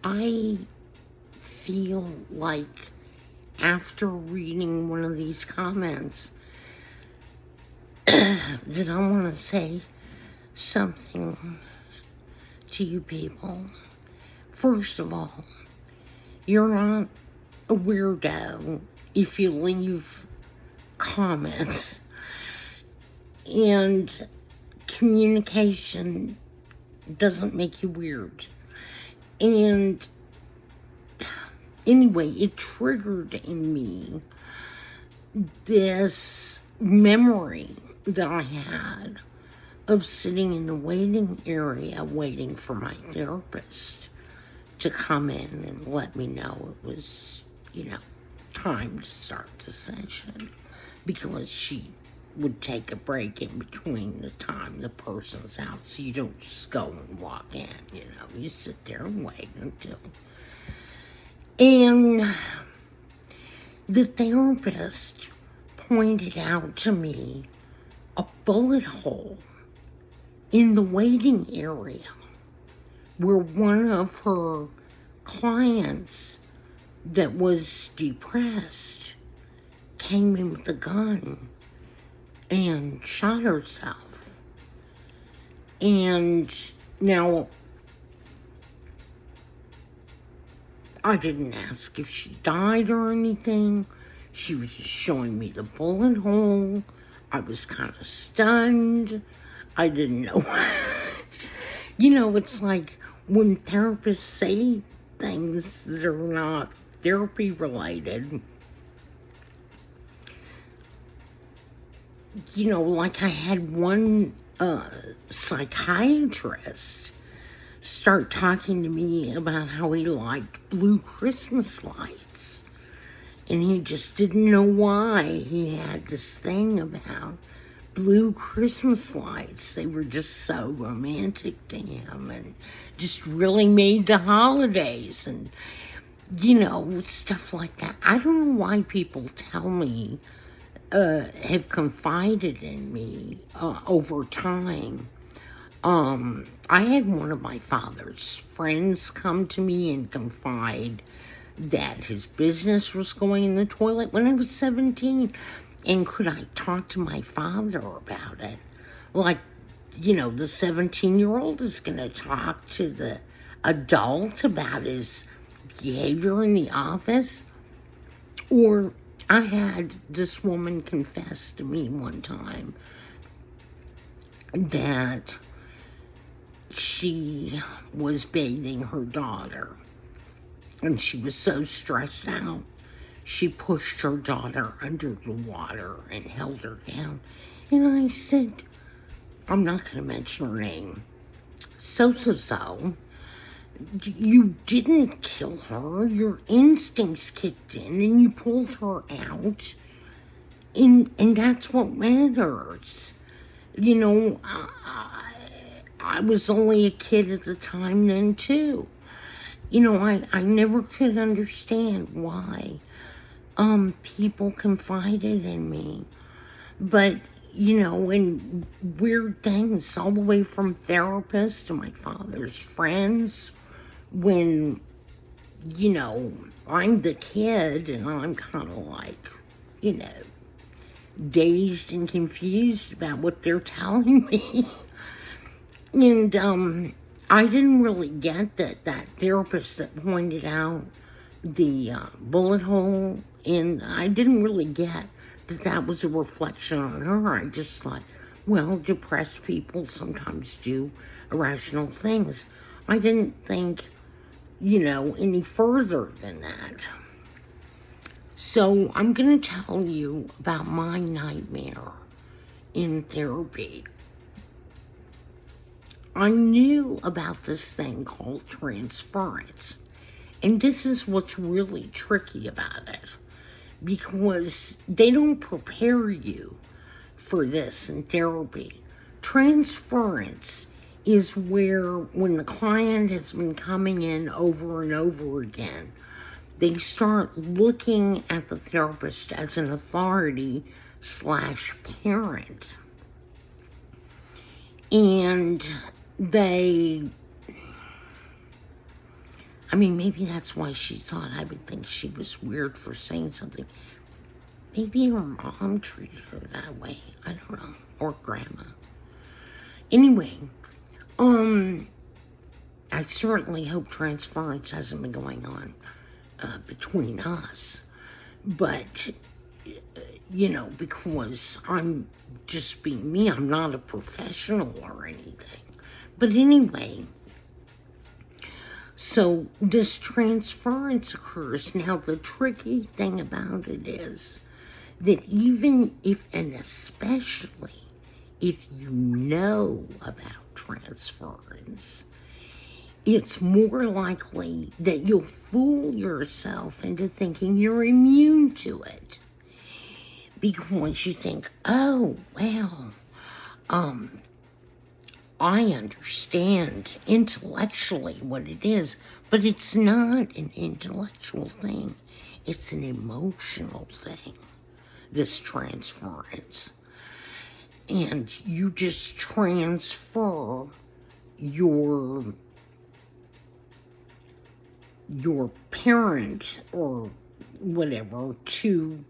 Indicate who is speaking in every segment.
Speaker 1: I feel like after reading one of these comments that I want to say something to you people. First of all, you're not a weirdo if you leave comments, and communication doesn't make you weird. And anyway, it triggered in me this memory that I had of sitting in the waiting area waiting for my therapist to come in and let me know it was, time to start the session, because she would take a break in between the time the person's out, so you don't just go and walk in, you sit there and wait until. And the therapist pointed out to me a bullet hole in the waiting area where one of her clients that was depressed came in with a gun and shot herself. And now, I didn't ask if she died or anything. She was just showing me the bullet hole. I was kind of stunned. I didn't know. It's like when therapists say things that are not therapy related. Like I had one psychiatrist start talking to me about how he liked blue Christmas lights. And he just didn't know why he had this thing about blue Christmas lights. They were just so romantic to him and just really made the holidays and, stuff like that. I don't know why people tell me, have confided in me over time. I had one of my father's friends come to me and confide that his business was going in the toilet when I was 17. And could I talk to my father about it? Like, the 17-year-old is going to talk to the adult about his behavior in the office? Or I had this woman confess to me one time that she was bathing her daughter, and she was so stressed out, she pushed her daughter under the water and held her down. And I said, I'm not going to mention her name, so, you didn't kill her. Your instincts kicked in and you pulled her out. And that's what matters. I was only a kid at the time then, too. I never could understand why people confided in me. But, in weird things, all the way from therapists to my father's friends, when, I'm the kid and I'm kind of like, dazed and confused about what they're telling me. And I didn't really get that therapist that pointed out the bullet hole, and I didn't really get that was a reflection on her. I just thought, well, depressed people sometimes do irrational things. I didn't think, any further than that. So I'm going to tell you about my nightmare in therapy. I knew about this thing called transference. And this is what's really tricky about it, because they don't prepare you for this in therapy. Transference is where, when the client has been coming in over and over again, they start looking at the therapist as an authority / parent. And they I mean, maybe that's why she thought I would think she was weird for saying something. Maybe her mom treated her that way. I don't know. Or grandma. Anyway, I certainly hope transference hasn't been going on between us. But, you know, because I'm just being me, I'm not a professional or anything. But anyway, so this transference occurs. Now, the tricky thing about it is that even if, and especially if you know about transference, it's more likely that you'll fool yourself into thinking you're immune to it. Because you think, oh, well, I understand intellectually what it is, but it's not an intellectual thing. It's an emotional thing, this transference. And you just transfer your parent or whatever to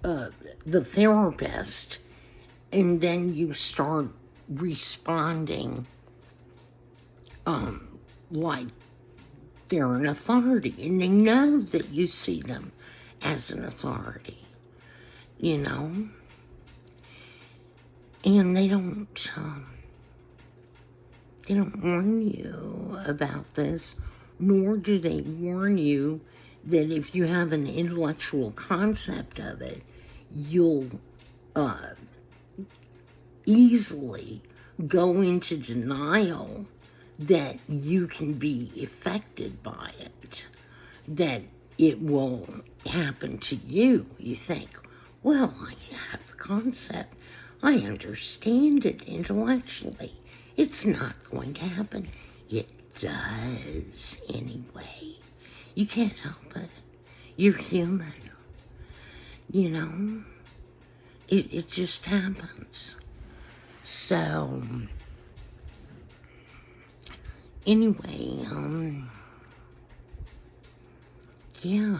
Speaker 1: the therapist, and then you start responding like they're an authority, and they know that you see them as an authority, you know, and they don't warn you about this, nor do they warn you that if you have an intellectual concept of it, you'll easily go into denial that you can be affected by it, that it will happen to you. You think, well, I have the concept. I understand it intellectually. It's not going to happen. It does anyway. You can't help it. You're human. You know? It just happens. So, anyway, yeah.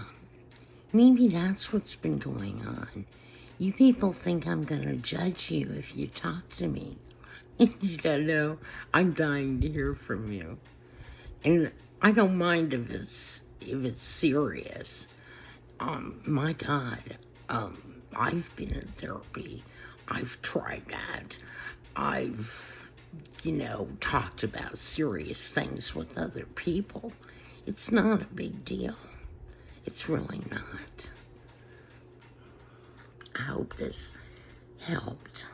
Speaker 1: Maybe that's what's been going on. You people think I'm gonna judge you if you talk to me. You don't know. I'm dying to hear from you. And I don't mind if it's serious. My God, I've been in therapy. I've tried that. I've, talked about serious things with other people. It's not a big deal. It's really not. I hope this helped.